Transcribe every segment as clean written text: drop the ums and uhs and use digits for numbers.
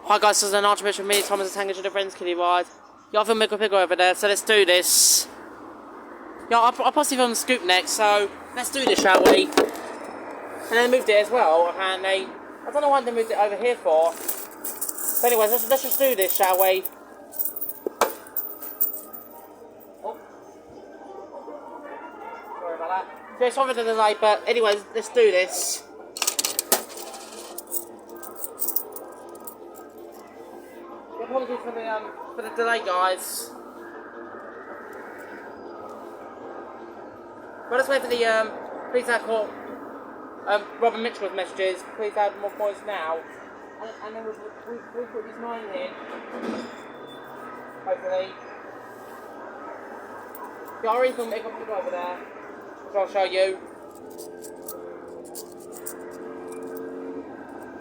Hi guys, this is an Archbishop me, Thomas and Tango to the friends, Kiddie ride. Yeah, I film Mickle Piggle over there, so let's do this. Yeah, I'll possibly film the scoop next, so let's do this, shall we? And then they moved it as well, and I don't know why they moved it over here for. But anyways, let's just do this, shall we? Oh. Sorry about that. Yeah, sorry for the delay, but anyways, let's do this. Apologies for the delay, guys. But let's wait for the please add call Robin Mitchell's messages. Please add more points now, and then we'll put these 9 in. Hopefully. Yeah, I already filmed it over there, which I'll show you.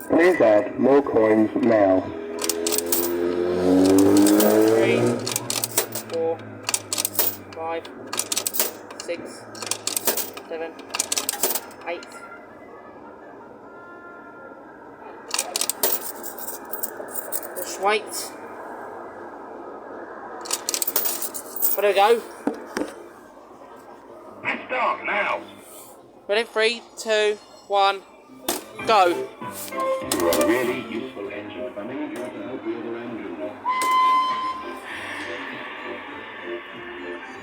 Please add more coins now. 3, 4, 5, 6, 7, 8. Just wait. There we go. Start now. Ready? 3, 2, 1, go. You are really useful engine. I'm here to help the other engine.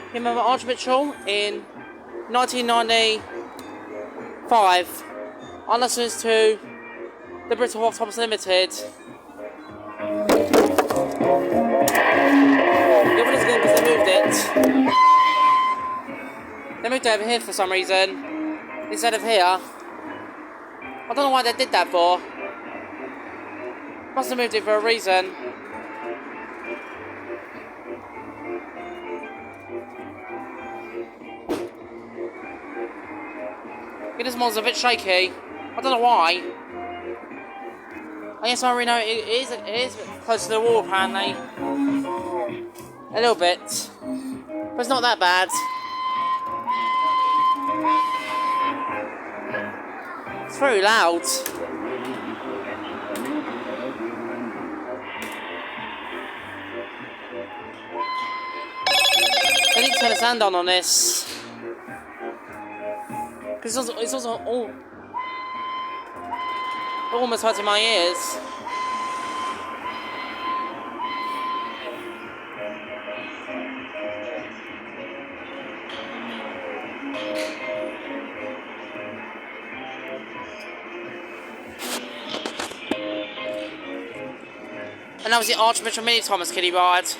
You remember Arch Mitchell in 1995? I listened to the Bristol Hot Tops Limited. The one is good because they moved it. They moved it over here for some reason instead of here. I don't know why they did that for. Must have moved it for a reason. This mod's a bit shaky. I don't know why. I guess I already know it is close to the wall apparently. A little bit. But it's not that bad. It's very loud. I need to turn the sound on this. Because it's also almost hurting my ears. And that was the Archbishop Mini Thomas Kiddie ride.